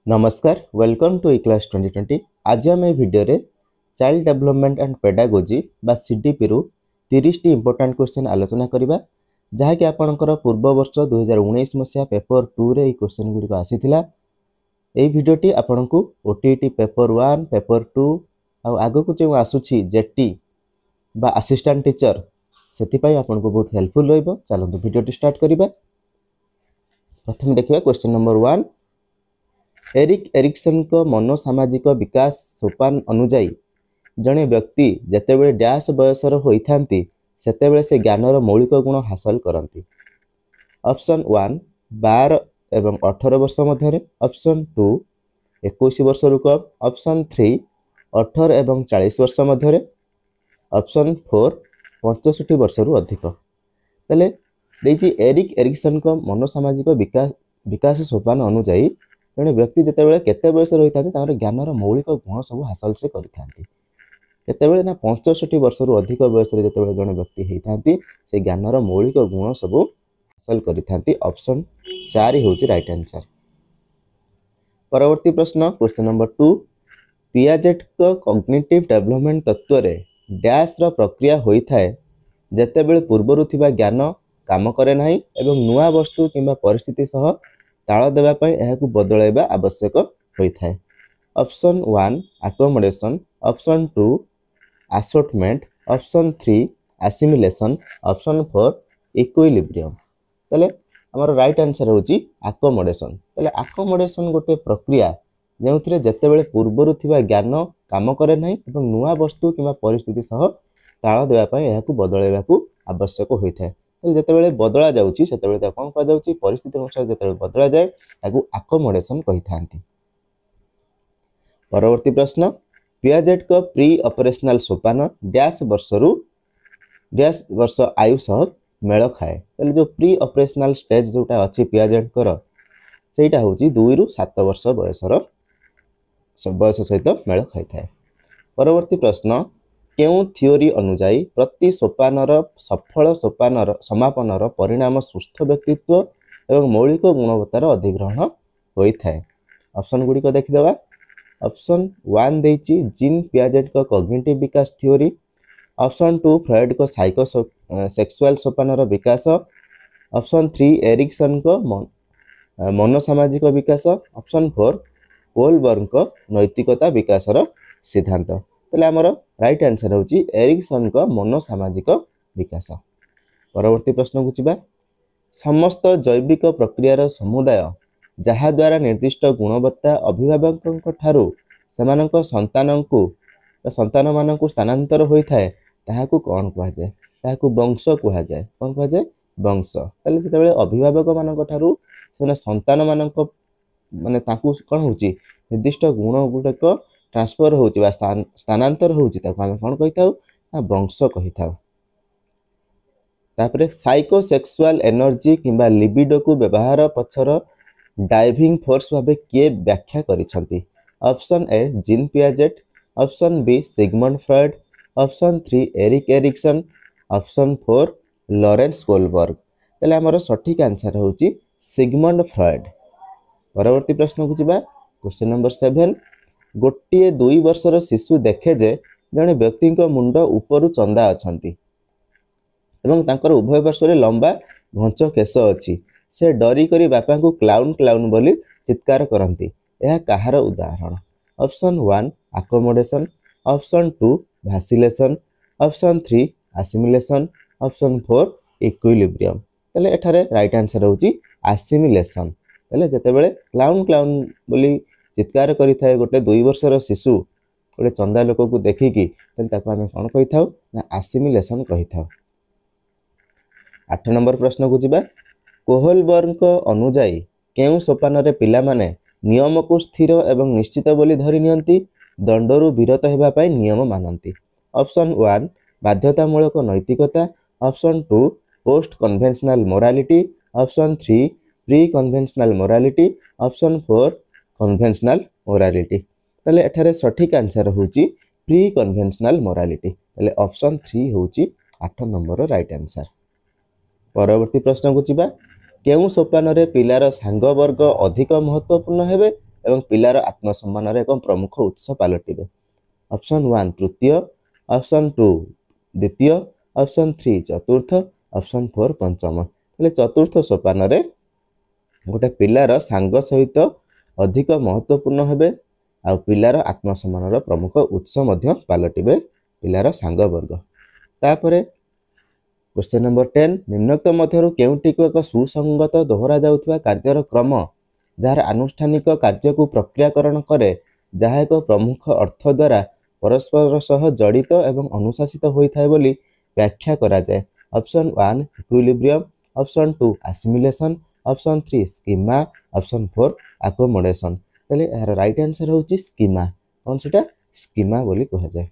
नमस्कार welcome to class 2020। आज आम भिडियो रे चाइल्ड डेवलपमेंट एंड पेडागोजी बा सीडीपी रु 30 टी इंपोर्टेंट क्वेश्चन आलोचना करबा जहाँकि आपणकर पूर्व वर्ष 2019 मसीहा पेपर 2 रे क्वेश्चन गुडी आसीथिला। एई भिडियोटी आपणकु ओटीटी पेपर 1 पेपर 2 आ आगो को जे आसुछि जेटी बा असिस्टेंट टीचर सेति पई आपणकु बहुत हेल्पफुल रहइबो। चलंतु भिडियोटी स्टार्ट करबा। प्रथम देखिबा क्वेश्चन नंबर 1। एरिक एरिक्सन को मनोसामाजिक विकास सोपान अनुजाई जड़े व्यक्ति जितेबले डैश बयसर होइथांती सेतेबले से ज्ञानर मौलिक गुण हासिल करती। ऑप्शन 1 12 एवं 18 वर्ष मध्य, ऑप्शन 2 21 वर्ष रु कम, ऑप्शन 3 18 एवं 40 वर्ष मध्य, ऑप्शन 4 65 वर्ष रु अधिक। तले देजी एरिक एरिक्सन को मनोसामाजिक विकास सोपान अनुजाई जड़े व्यक्ति जितेबले केते बयस रही था ज्ञानर मौलिक गुण सब हासिल से करते ना 65 वर्ष रु अधिक बयस जो जड़े व्यक्ति होती से ज्ञानर मौलिक गुण सब हासिल करते। ऑप्शन 4 हूँ राइट आंसर। परवर्ती प्रश्न क्वेश्चन नंबर 2। पियाजेट को कॉग्निटिव डेवलपमेंट तत्व रे डैश रो प्रक्रिया होता है जेतेबेले पूर्वरु थिबा ज्ञान काम करे नाही एवं नुआ वस्तु किंबा परिस्थिति सह ताल देवा पई एहाकु बदलाइबा आवश्यक होइथाय। Option 1 accommodation, option 2 assortment, option 3 assimilation, option 4 equilibrium. तले हमर राइट आंसर होची अकोमोडेशन। तले अकोमोडेशन गोटे प्रक्रिया जेउथरे जेतेबेले पूर्वरु थिबा ज्ञान काम करे नाही एवं नुआ वस्तु किंबा परिस्थिति सह ताल देवा पई एहाकु बदलाइबाकु आवश्यक होइथाय। जितेबाला बदला जाउची सेतेबाला कौन कह जाउची परिस्थिति अनुसार जितेबाला बदला जाए ताकू अकोमोडेशन कहि थांती। परवर्ती प्रश्न पियाजेट को प्री ऑपरेशनल सोपान डैश वर्ष आयु सह मेल खाए। तले जो प्री ऑपरेशनल स्टेज जोटा अछि पियाजेट कर सेटा होची 2 रु 7 वर्ष बयस सहित मेल खाई थाए। परवर्ती प्रश्न केउ थियोरी अनुजाई प्रति सोपानर सफल सोपानर समापनर परिणाम सुस्थ व्यक्तित्व एवं मौलिक गुणवत्तार अधिग्रहण होता है। ऑप्शन गुड़ी को देखिदेवा। ऑप्शन 1 देची जीन पियाजेट को कॉग्निटिव विकास थियोरी, ऑप्शन 2 फ्रॉइड को साइको सेक्सुअल सोपानर विकास, ऑप्शन 3 एरिक्सन को मनोसामाजिक विकास, ऑप्शन 4 कोलबर्न को नैतिकता विकासर सिद्धांत। तले हमर राइट आंसर होची एरिक्सन को मनोसामाजिक विकास। परवर्ती प्रश्न को चिबा समस्त जैविक प्रक्रियार समुदाय जहा द्वारा निर्दिष्ट गुणवत्ता अभिभावक ठारू सेमानक संतान मानकु स्थानांतर होता है ताहाकु कौन कहा जाए? ताहाकु वंश कहा जाए। कौन कहा जाए? वंश। तले सेतेबेले अभिभावक मानक ठारू सेना संतान मानक माने ताकु कौन होची निर्दिष्ट गुण गुडक ट्रांसफर होची बा स्थानांतर होची ताकु हम कौन कहिथाउ ना वंश कहिथाउ। तापरे साइकोसेक्सुअल एनर्जी किंबा लिबिडो को व्यवहार पछर ड्राइविंग फोर्स भाबे किए व्याख्या करिसंती। Option A Jean Piaget, option B Sigmund Freud, option 3 Erik Erikson, option 4 Lawrence Kohlberg. तले हमर सठिक आंसर होची सिगमंड फ्रॉइड। परवर्ती प्रश्न को जिबा क्वेश्चन नंबर 7। गोटे 2 वर्षर शिशु देखे जे जड़े व्यक्ति मुंड उपरु चंदा अछंती एवं तांकर उभय पार्श्व लंबा घंच केश अछि। से डरी करी बापा को क्लाउन क्लाउन बोली चित्कार करती। यह कहार उदाहरण? ऑप्शन 1 अकोमोडेशन, ऑप्शन 2 भासिलेशन, ऑप्शन 3 एसिमिलेशन, ऑप्शन 4 इक्विलिब्रियम। तले एठारे राइट आंसर होची एसिमिलेशन। तले जेतेबेले क्लाउन क्लाउन बोली चित्कार करिथाय गोटे 2 वर्षर शिशु गोटे चंदा लोक को देखिकी ताको आमे कौन कहिथाउ ना एसिमिलेशन कहिथाउ। 8 नंबर प्रश्न को जिबा कोहलबर्न को अनुजाई केउ सोपान रे पिला माने नियम को स्थिर एवं निश्चित बोली धरि नियंती दंडरू विरत हेबा पई नियम मानंती। ऑप्शन 1 बाध्यतामूलक नैतिकता, option 2 post conventional morality, option 3 pre conventional morality, option 4 conventional morality. तले एठारे सठिक आंसर होची प्री कन्वेंशनल मोरालिटी। तले ऑप्शन 3 होची 8 नंबर राइट आंसर। परवर्ती प्रश्न को चिबा केउ सोपान रे पिलार सांग वर्ग अधिक महत्वपूर्ण हेबे ଏବଂ ପିଲାର ଆତ୍ମସମ୍ମାନର ଏକ ପ୍ରମୁଖ ଉତ୍ସ ପାଲଟିବେ। ଅପସନ୍ 1 ତୃତୀୟ, ଅପସନ୍ 2 ଦ୍ୱିତୀୟ, ଅପସନ୍ 3 ଚତୁର୍ଥ, ଅପସନ୍ 4 ପଞ୍ଚମ। ହେଲେ ଚତୁର୍ଥ ସୋପାନରେ ଗୋଟେ ପିଲାର ସାଙ୍ଗ ସହିତ ଅଧିକ ମହତ୍ୱପୂର୍ଣ୍ଣ ହେବେ ଆଉ ପିଲାର ଆତ୍ମସମ୍ମାନର ପ୍ରମୁଖ ଉତ୍ସ ମଧ୍ୟ ପାଲଟିବେ ପିଲାର ସାଙ୍ଗବର୍ଗ। ତାପରେ କ୍ୱେଶ୍ଚନ ନମ୍ବର 10 ନିମ୍ନୋକ୍ତ ମଧ୍ୟରୁ କେଉଁଟିକୁ ଏକ ସୁସଙ୍ଗତ ଦୋହରା ଯାଉଥିବା କାର୍ଯ୍ୟର କ୍ରମ ଯାହାର ଆନୁଷ୍ଠାନିକ କାର୍ଯ୍ୟକୁ ପ୍ରକ୍ରିୟାକରଣ କରେ ଯାହା ଏକ ପ୍ରମୁଖ ଅର୍ଥ ଦ୍ୱାରା ପରସ୍ପର ସହ ଜଡ଼ିତ ଏବଂ ଅନୁଶାସିତ ହୋଇଥାଏ ବୋଲି ବ୍ୟାଖ୍ୟା କରାଯାଏ। Option 1 equilibrium, option 2 assimilation, option 3 schema, option 4 accommodation. ତାହେଲେ ଏହାର ରାଇଟ୍ ଆନ୍ସର ହେଉଛି ସ୍କିମା। କ'ଣ ସେଟା? ସ୍କିମା ବୋଲି କୁହାଯାଏ।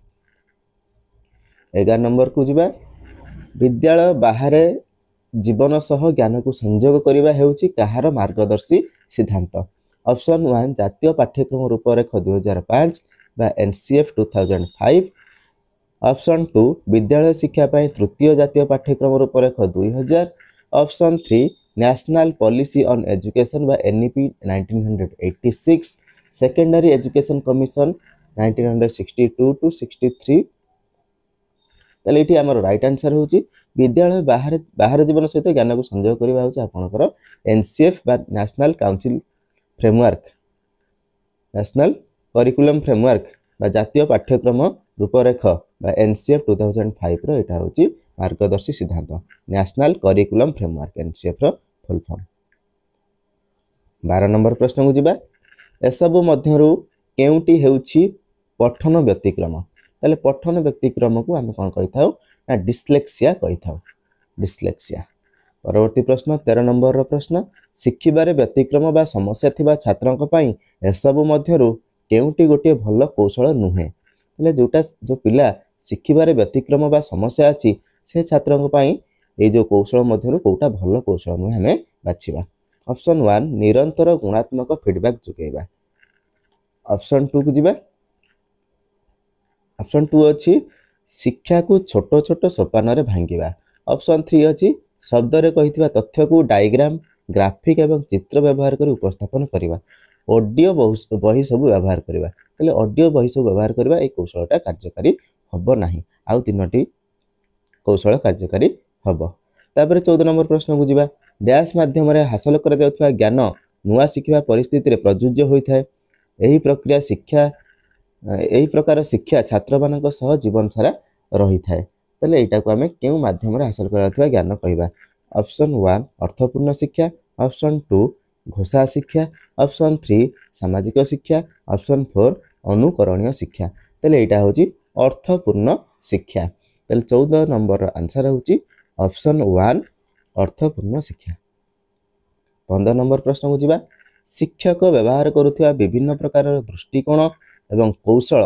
11 ନମ୍ବରକୁ ଯିବା। ବିଦ୍ୟାଳୟ ବାହାରେ ଜୀବନ ସହ ଜ୍ଞାନକୁ ସଂଯୋଗ କରିବା ହେଉଛି କାହାର ମାର୍ଗଦର୍ଶୀ ସିଦ୍ଧାନ୍ତ? ଅପସନ୍ 1 ଜାତୀୟ ପାଠ୍ୟକ୍ରମ ରୂପରେଖ 2005 ବା NCF 2005, ଅପସନ୍ 2 ବିଦ୍ୟାଳୟ ଶିକ୍ଷା ପାଇଁ ତୃତୀୟ ଜାତୀୟ ପାଠ୍ୟକ୍ରମ ରୂପରେଖ 2000, option 3 national policy on education ବା NEP 1986, secondary education commission 1962 to 63। ତାହେଲେ ଏଠି ଆମର ରାଇଟ୍ ଆନ୍ସର ହେଉଛି ବିଦ୍ୟାଳୟ ବାହାର ଜୀବନ ସହିତ ଜ୍ଞାନକୁ ସଂଯୋଗ କରିବା ହେଉଛି ଆପଣଙ୍କର NCF ବା national council framework, national curriculum framework ବା ଜାତୀୟ ପାଠ୍ୟକ୍ରମ ରୂପରେଖ ବା NCF 2005 ର ଏଇଟା ହେଉଛି ମାର୍ଗଦର୍ଶୀ ସିଦ୍ଧାନ୍ତ। ନ୍ୟାସନାଲ କରିକୁଲମ ଫ୍ରେମୱାର୍କ NCF ର ଫୁଲ୍ ଫର୍ମ। 12 ନମ୍ବର ପ୍ରଶ୍ନକୁ ଯିବା। ଏସବୁ ମଧ୍ୟରୁ କେଉଁଟି ହେଉଛି ପଠନ ବ୍ୟତିକ୍ରମ? ତାହେଲେ ପଠନ ବ୍ୟତିକ୍ରମକୁ ଆମେ କ'ଣ କହିଥାଉ ନା ଡିସ୍ଲେକ୍ସିଆ କହିଥାଉ। ଡିସ୍ଲେକ୍ସିଆ। ପରବର୍ତ୍ତୀ ପ୍ରଶ୍ନ 13 ନମ୍ବରର ପ୍ରଶ୍ନ ଶିଖିବାରେ ବ୍ୟତିକ୍ରମ ବା ସମସ୍ୟା ଥିବା ଛାତ୍ରଙ୍କ ପାଇଁ ଏସବୁ ମଧ୍ୟରୁ କେଉଁଟି ଗୋଟିଏ ଭଲ କୌଶଳ ନୁହେଁ? ହେଲେ ଯେଉଁ ପିଲା ଶିଖିବାରେ ବ୍ୟତିକ୍ରମ ବା ସମସ୍ୟା ଅଛି ସେ ଛାତ୍ରଙ୍କ ପାଇଁ ଏଇ ଯେଉଁ କୌଶଳ ମଧ୍ୟରୁ କେଉଁଟା ଭଲ କୌଶଳ ନୁହେଁ ଆମେ ବାଛିବା। ଅପସନ୍ 1 ନିରନ୍ତର ଗୁଣାତ୍ମକ ଫିଡବ୍ୟାକ୍ ଯୋଗାଇବା। ଅପସନ୍ 2 କୁ ଯିବା। ଅପସନ୍ 2 ଅଛି ଶିକ୍ଷାକୁ ଛୋଟ ଛୋଟ ସୋପାନରେ ଭାଙ୍ଗିବା। ଅପସନ୍ 3 ଅଛି ଶବ୍ଦରେ କହିଥିବା ତଥ୍ୟକୁ ଡାଇଗ୍ରାମ, ଗ୍ରାଫିକ୍ ଏବଂ ଚିତ୍ର ବ୍ୟବହାର କରି ଉପସ୍ଥାପନ କରିବା। ଅଡିଓ ବହି ସବୁ ବ୍ୟବହାର କରିବା। ତାହେଲେ ଅଡିଓ ବହି ସବୁ ବ୍ୟବହାର କରିବା এই କୌଶଳଟା କାର୍ଯ୍ୟକାରୀ ହେବ ନାହିଁ। ଆଉ ତିନୋଟି କୌଶଳ କାର୍ଯ୍ୟକାରୀ ହେବ। ତାପରେ 14 ନମ୍ବର ପ୍ରଶ୍ନକୁ ଯିବା। ଡ୍ୟାସ୍ ମାଧ୍ୟମରେ ହାସଲ କରାଯାଉଥିବା ଜ୍ଞାନ ନୂଆ ଶିଖିବା ପରିସ୍ଥିତିରେ ପ୍ରଯୁଜ୍ୟ ହୋଇଥାଏ। ଏହି ପ୍ରକାର ଶିକ୍ଷା ଛାତ୍ରମାନଙ୍କ ସହ ଜୀବନ ସାରା ରହିଥାଏ। ତାହେଲେ ଏଇଟାକୁ ଆମେ କେଉଁ ମାଧ୍ୟମରେ ହାସଲ କରାଯାଉଥିବା ଜ୍ଞାନ କହିବା? ଅପସନ୍ 1 ଅର୍ଥପୂର୍ଣ୍ଣ ଶିକ୍ଷା, ଅପସନ୍ 2 ଘୋଷା ଶିକ୍ଷା, ଅପସନ୍ 3 ସାମାଜିକ ଶିକ୍ଷା, ଅପସନ୍ 4 ଅନୁକରଣୀୟ ଶିକ୍ଷା। ତାହେଲେ ଏଇଟା ହେଉଛି ଅର୍ଥପୂର୍ଣ୍ଣ ଶିକ୍ଷା। ତାହେଲେ 14 ନମ୍ବରର ଆନ୍ସର ହେଉଛି ଅପସନ୍ 1 ଅର୍ଥପୂର୍ଣ୍ଣ ଶିକ୍ଷା। 15 ନମ୍ବର ପ୍ରଶ୍ନକୁ ଯିବା। ଶିକ୍ଷକ ବ୍ୟବହାର କରୁଥିବା ବିଭିନ୍ନ ପ୍ରକାରର ଦୃଷ୍ଟିକୋଣ ଏବଂ କୌଶଳ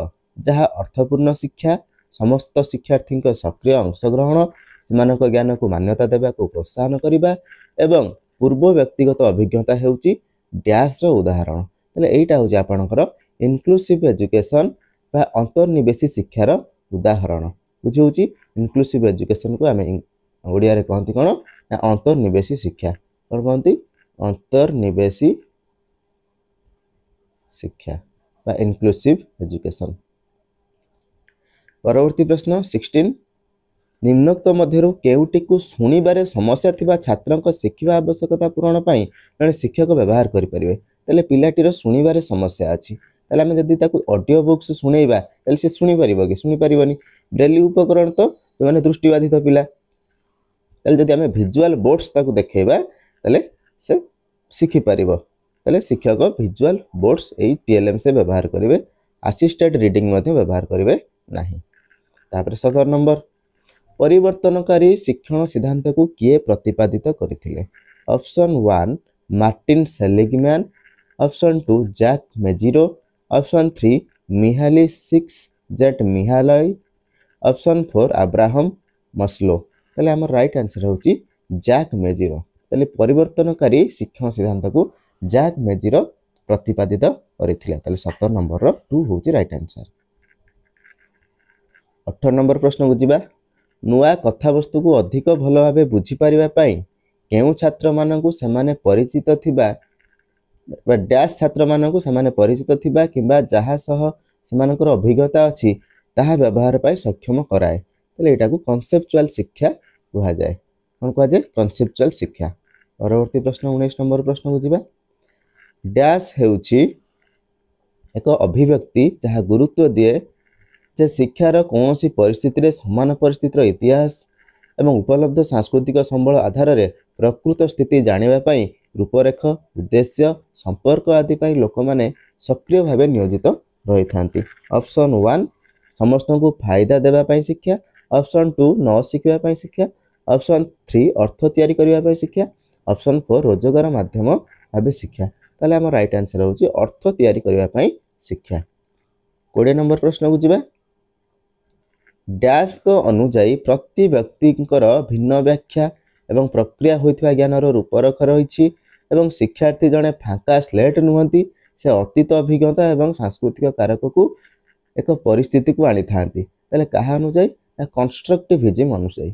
ଯାହା ଅର୍ଥପୂର୍ଣ୍ଣ ଶିକ୍ଷା, ସମସ୍ତ ଶିକ୍ଷାର୍ଥୀଙ୍କ ସକ୍ରିୟ ଅଂଶଗ୍ରହଣ, ସେମାନଙ୍କ ଜ୍ଞାନକୁ ମାନ୍ୟତା ଦେବାକୁ ପ୍ରୋତ୍ସାହନ କରିବା ଏବଂ ପୂର୍ବ ବ୍ୟକ୍ତିଗତ ଅଭିଜ୍ଞତା ହେଉଛି ଡ୍ୟାସ୍ର ଉଦାହରଣ। ତାହେଲେ ଏଇଟା ହେଉଛି ଆପଣଙ୍କର ଇନକ୍ଲୁସିଭ୍ ଏଜୁକେସନ୍ ବା ଅନ୍ତର୍ନିବେଶୀ ଶିକ୍ଷାର ଉଦାହରଣ। ବୁଝିହେଉଛି? ଇନକ୍ଲୁସିଭ୍ ଏଜୁକେସନ୍କୁ ଆମେ ଓଡ଼ିଆରେ କହନ୍ତି କ'ଣ ନା ଅନ୍ତର୍ନିବେଶୀ ଶିକ୍ଷା। କ'ଣ କହନ୍ତି? ଅନ୍ତର୍ନିବେଶୀ ଶିକ୍ଷା ବା ଇନକ୍ଲୁସିଭ୍ ଏଜୁକେସନ୍। ପରବର୍ତ୍ତୀ ପ୍ରଶ୍ନ 16 ନିମ୍ନୋକ୍ତ ମଧ୍ୟରୁ କେଉଁଟିକୁ ଶୁଣିବାରେ ସମସ୍ୟା ଥିବା ଛାତ୍ରଙ୍କ ଶିଖିବା ଆବଶ୍ୟକତା ପୂରଣ ପାଇଁ ଜଣେ ଶିକ୍ଷକ ବ୍ୟବହାର କରିପାରିବେ? ତାହେଲେ ପିଲାଟିର ଶୁଣିବାରେ ସମସ୍ୟା ଅଛି। ତାହେଲେ ଆମେ ଯଦି ତାକୁ ଅଡିଓ ବୁକ୍ସ ଶୁଣେଇବା ତାହେଲେ ସେ ଶୁଣିପାରିବ କି? ଶୁଣିପାରିବନି। ବ୍ରେଲି ଉପକରଣ ତ ଯେଉଁମାନେ ଦୃଷ୍ଟିବାଧିତ ପିଲା। ତାହେଲେ ଯଦି ଆମେ ଭିଜୁଆଲ ବୋର୍ଡସ୍ ତାକୁ ଦେଖେଇବା ତାହେଲେ ସେ ଶିଖିପାରିବ। ତାହେଲେ ଶିକ୍ଷକ ଭିଜୁଆଲ ବୋର୍ଡସ୍ ଏଇ TLM ସେ ବ୍ୟବହାର କରିବେ। ଆସିଷ୍ଟେଡ୍ ରିଡିଂ ମଧ୍ୟ ବ୍ୟବହାର କରିବେ ନାହିଁ। ତାପରେ 17 ନମ୍ବର ପରିବର୍ତ୍ତନକାରୀ ଶିକ୍ଷଣ ସିଦ୍ଧାନ୍ତକୁ କିଏ ପ୍ରତିପାଦିତ କରିଥିଲେ? Option 1 Martin Seligman, option 2 Jack Mezirow, option 3 Mihaly Csikszentmihalyi, option 4 Abraham Maslow. ତାହେଲେ ଆମର ରାଇଟ୍ ଆନ୍ସର ହେଉଛି ଜ୍ୟାକ୍ ମେଜିରୋ। ତାହେଲେ ପରିବର୍ତ୍ତନକାରୀ ଶିକ୍ଷଣ ସିଦ୍ଧାନ୍ତକୁ ଜ୍ୟାକ୍ ମେଜିରୋ ପ୍ରତିପାଦିତ କରିଥିଲେ। ତାହେଲେ 17 ନମ୍ବରର 2 ହେଉଛି ରାଇଟ୍ ଆନ୍ସର। 18 ନମ୍ବର ପ୍ରଶ୍ନକୁ ଯିବା। ନୂଆ କଥାବସ୍ତୁକୁ ଅଧିକ ଭଲ ଭାବେ ବୁଝିପାରିବା ପାଇଁ କେଉଁ ଛାତ୍ରମାନଙ୍କୁ ସେମାନେ ପରିଚିତ ଥିବା डैश छात्र मानकु सेमाने परिचित थिबा किंबा जहा सह सेमानकर अभिज्ञता अछि ताहा व्यवहार पाई सक्षम कराए तले एटा को कॉन्सेप्चुअल शिक्षा कहा जाए कोन कहा जाए कॉन्सेप्चुअल शिक्षा। परवर्ती प्रश्न 19 नंबर प्रश्न को जिबा डैश हेउची एक अभिव्यक्ति जहा गुरुत्व दिए जे शिक्षार कौन सी परिस्थिति रे समान परिस्थितिर इतिहास एवं उपलब्ध सांस्कृतिक संबल आधार रे प्रकृत स्थिति जानिबा पई रूपरेख उद्देश्य संपर्क आदि पई लोक माने सक्रिय भावे नियोजित रही थांती। ऑप्शन 1 समस्त को फायदा देबा पई शिक्षा, ऑप्शन 2 न शिखिबा पई शिक्षा, ऑप्शन 3 अर्थ तैयारी करिबा पई शिक्षा, ऑप्शन 4 रोजगार माध्यम भावे शिक्षा। ताले हमर राइट आंसर होची अर्थ तैयारी करिबा पई शिक्षा। 20 नंबर प्रश्न को जिबा डैश को अनुजाई प्रति व्यक्तिंकर भिन्न व्याख्या एवं प्रक्रिया होइथिबा ज्ञानर रूपरेख रही एवं शिक्षार्थी जड़े फांका स्लेट नुहति से अतीत अभिज्ञता एवं सांस्कृतिक कारक को एक परिस्थिति को आनी थांती ताले कहा अनुजाई ना कंस्ट्रक्टिविज्म अनुजाई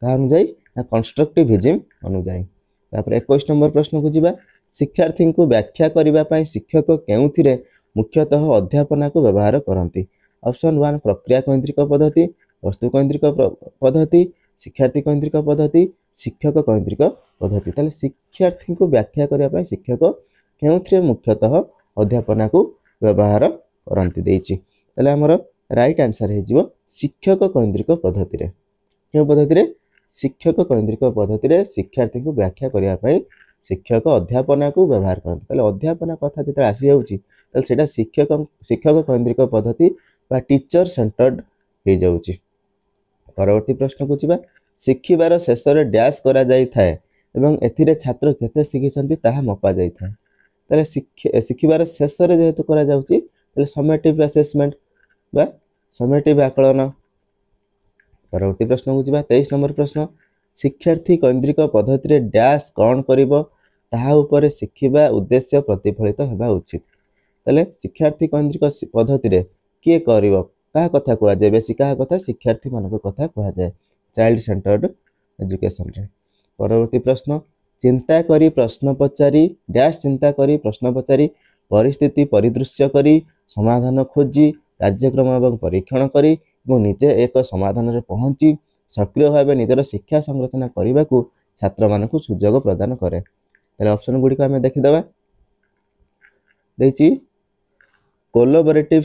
कहा अनुजाई ना कंस्ट्रक्टिविज्म अनुजाई। तापर 21 नंबर प्रश्न को जिबा शिक्षार्थी को व्याख्या करिबा पई शिक्षक केउथिरे मुख्यतः अध्यापना को व्यवहार करंती। ऑप्शन 1 प्रक्रिया केंद्रिक पद्धति, वस्तु केंद्रिक पद्धति, शिक्षार्थी केंद्रिक पद्धति, शिक्षक केंद्रिक पद्धति। ताले शिक्षार्थी को व्याख्या करिया पई शिक्षक केउथिरे मुख्यतः अध्यापना को व्यवहार करंती देछि ताले हमर राइट आंसर हे जिवो शिक्षक केंद्रिक पद्धति रे। के पद्धति रे शिक्षक केंद्रिक पद्धति रे शिक्षार्थी को व्याख्या करिया पई शिक्षक अध्यापना को व्यवहार करते ताले अध्यापना कथा जते आसी जाउची ताले सेटा शिक्षक केंद्रिक पद्धति बा टीचर सेंटर्ड हो जाउची। परवर्ती प्रश्न को जिबा शिखिबार शेष रे डैश करा जाई थाए एवं एथिरे छात्र केते शिखिसंती ताहा मपा जाई थाए ताले शिखिबार शेष रे जेहेतु करा जाउची ताले समेटिव असेसमेंट बा समेटिव आकलन। परवर्ती प्रश्न को जिबा 23 नंबर प्रश्न शिक्षार्थी केंद्रिक पद्धति रे डैश कौन करिवो ताहा उपरे शिखिबा उद्देश्य प्रतिफलित हेबा उचित ताले शिक्षार्थी केंद्रिक पद्धति रे किए करिवो कहा कथा कहा जाए बेसी कहा कथा शिक्षार्थी मानक कथा कहा जाए चाइल्ड सेंटर्ड एजुकेशन रे। परवर्ती प्रश्न चिंता करी प्रश्न पचारी डैश चिंता करी प्रश्न पचारी परिस्थिति परिदृश्य करी समाधान खोजी कार्यक्रम एवं परीक्षण करी और निजे एक समाधान रे पहुंची सक्रिय भाव निजर शिक्षा संरचना करने को छात्र मानक सुजोग प्रदान करे ताले ऑप्शन गुडी को हमें देखि दबा देछि कोलाबोरेटिव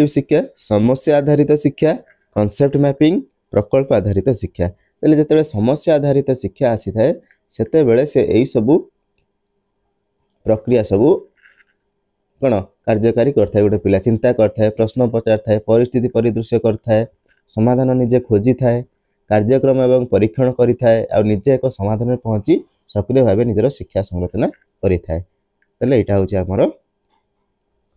शिक्षा समस्या आधारित शिक्षा कॉन्सेप्ट मैपिंग प्रकल्प आधारित शिक्षा ताले जेतेबेले समस्या आधारित शिक्षा आसी थाए सेते बेले से एई सबु प्रक्रिया सबु कोन कार्यकारी करथाय गोटे पिला चिंता करथाय प्रश्न पचारथाय परिस्थिति परिदृश्य करथाय समाधान निजे खोजी थाए कार्यक्रम एवं परीक्षण करि थाए आ निजे एक समाधान में पहुंची सक्रिय भाव निजर शिक्षा संरचना करि थाए ताले एटा होची हमर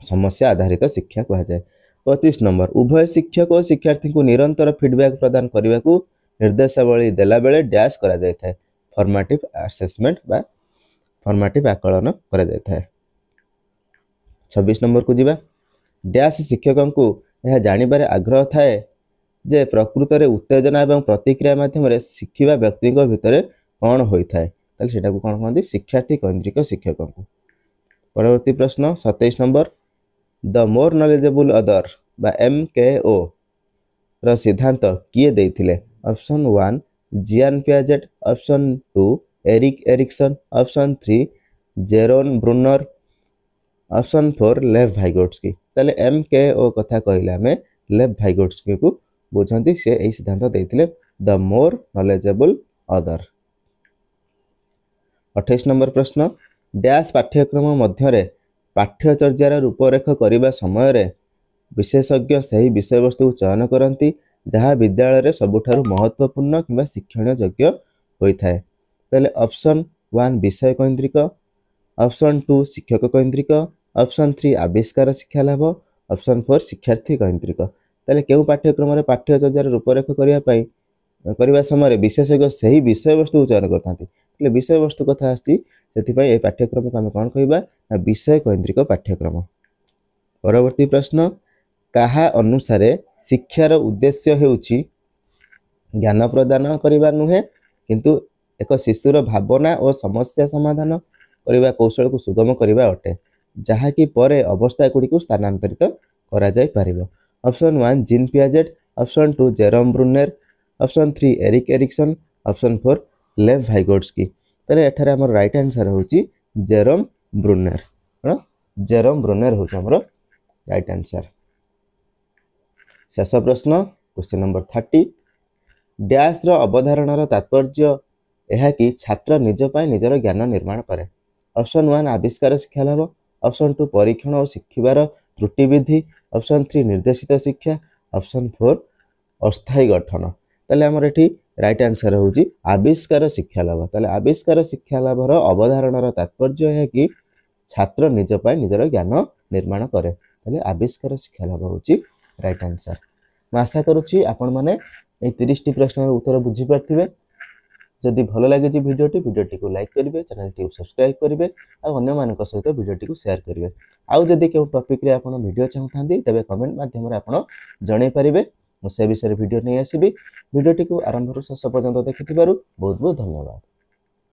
समस्या आधारित शिक्षा कहा जाए। 25 नंबर उभय शिक्षक और शिक्षार्थी को निरंतर फीडबैक प्रदान करने को निर्देशावली देला बेले डैश करा जाय थाए फॉर्मेटिव असेसमेंट बा फॉर्मेटिव आकलन करा जाय थाए। 26 नंबर को जिबा डैश शिक्षकों को यह जानिबार आग्रह थाए जे प्रकृत रे उत्तेजना एवं प्रतिक्रिया माध्यम रे शिखिबा व्यक्ति भितर कौन होई थाए ताले सेटा को कौन कहंदी शिक्षार्थी केंद्रिक शिक्षकों को। परवर्ती प्रश्न 27 number the more knowledgeable other बा MKO र सिद्धांत किए देथिले। Option 1 Jean Piaget, option 2 Erik Erikson, option 3 Jerome Bruner, option 4 Lev भाइगोट्स्की। ताले MKO कथा कहले हमें लेव भाइगोट्स्की को बुझंती से एही सिद्धांत देथिले the more knowledgeable other. 28 number प्रश्न डैश पाठ्यक्रम मध्यरे पाठ्यचर्यार रूपरेख करने समय विशेषज्ञ सही विषय वस्तु चयन करती जहाँ विद्यालय रे सबुठारु महत्वपूर्ण किंवा शिक्षणीय योग्य होता है ताले ऑप्शन 1 विषय केंद्रिक, ऑप्शन 2 शिक्षक केंद्रिक, ऑप्शन 3 आविष्कार शिक्षा लाभ, ऑप्शन 4 शिक्षार्थी केंद्रिक। ताले केउ पाठ्यक्रम रे पाठ्यचर्यार रूपरेख करने समय विशेषज्ञ सही विषय वस्तु चयन करथांती ताले विषय वस्तु कथा आछि सेथिपाई ए पाठ्यक्रम को आमे कोन कहबा ना विषय केंद्रिक पाठ्यक्रम। परवर्ती प्रश्न कहा अनुसार शिक्षार उद्देश्य हेउछि ज्ञान प्रदान करबा नुहे किंतु एक शिशुर भावना और समस्या समाधान କରିବା କୌଶଳକୁ ସୁଗମ କରିବା ଅଟେ, ଯାହାକି ପରେ ଅବସ୍ଥା ଗୁଡ଼ିକୁ ସ୍ଥାନାନ୍ତରିତ କରାଯାଇପାରିବ। Option 1 Jean Piaget, option 2 Jerome Bruner, option 3 Erik Erikson, option 4 Lev Vygotsky. ତାହେଲେ ଏଠାରେ ଆମର ରାଇଟ୍ ଆନ୍ସର ହେଉଛି ଜେରମ୍ ବ୍ରୁନେର। କ'ଣ ଜେରମ୍ ବ୍ରୁନେର ହେଉଛି ଆମର ରାଇଟ୍ ଆନ୍ସର। ଶେଷ ପ୍ରଶ୍ନ କ୍ୱେଶ୍ଚିନ୍ ନମ୍ବର 30 ଡ୍ୟାସ୍ର ଅବଧାରଣାର ତାତ୍ପର୍ଯ୍ୟ ଏହା କି ଛାତ୍ର ନିଜ ପାଇଁ ନିଜର ଜ୍ଞାନ ନିର୍ମାଣ କରେ। ଅପସନ୍ 1 ଆବିଷ୍କାର ଶିକ୍ଷାଲାଭ, ଅପସନ୍ 2 ପରୀକ୍ଷଣ ଓ ଶିଖିବାର ତ୍ରୁଟି ବିଧି, ଅପସନ୍ 3 ନିର୍ଦ୍ଦେଶିତ ଶିକ୍ଷା, ଅପସନ୍ 4 ଅସ୍ଥାୟୀ ଗଠନ। ତାହେଲେ ଆମର ଏଠି ରାଇଟ୍ ଆନ୍ସର ହେଉଛି ଆବିଷ୍କାର ଶିକ୍ଷାଲାଭ। ତାହେଲେ ଆବିଷ୍କାର ଶିକ୍ଷାଲାଭର ଅବଧାରଣାର ତାତ୍ପର୍ଯ୍ୟ ଏହା କି ଛାତ୍ର ନିଜ ପାଇଁ ନିଜର ଜ୍ଞାନ ନିର୍ମାଣ କରେ। ତାହେଲେ ଆବିଷ୍କାର ଶିକ୍ଷାଲାଭ ହେଉଛି ରାଇଟ୍ ଆନ୍ସର। ମୁଁ ଆଶା କରୁଛି ଆପଣମାନେ এই 30ଟି ପ୍ରଶ୍ନର ଉତ୍ତର ବୁଝିପାରିଥିବେ। ଯଦି ଭଲ ଲାଗିଛି ଭିଡ଼ିଓଟିକୁ ଲାଇକ୍ କରିବେ, ଚ୍ୟାନେଲଟିକୁ ସବସ୍କ୍ରାଇବ୍ କରିବେ ଆଉ ଅନ୍ୟମାନଙ୍କ ସହିତ ଭିଡ଼ିଓଟିକୁ ସେୟାର କରିବେ। ଆଉ ଯଦି କେଉଁ ଟପିକରେ ଆପଣ ଭିଡ଼ିଓ ଚାହୁଁଥାନ୍ତି ତେବେ କମେଣ୍ଟ ମାଧ୍ୟମରେ ଆପଣ ଜଣାଇ ପାରିବେ। ମୁଁ ସେ ବିଷୟରେ ଭିଡ଼ିଓ ନେଇ ଆସିବି। ଭିଡ଼ିଓଟିକୁ ଆରମ୍ଭରୁ ଶେଷ ପର୍ଯ୍ୟନ୍ତ ଦେଖିଥିବାରୁ ବହୁତ ବହୁତ ଧନ୍ୟବାଦ।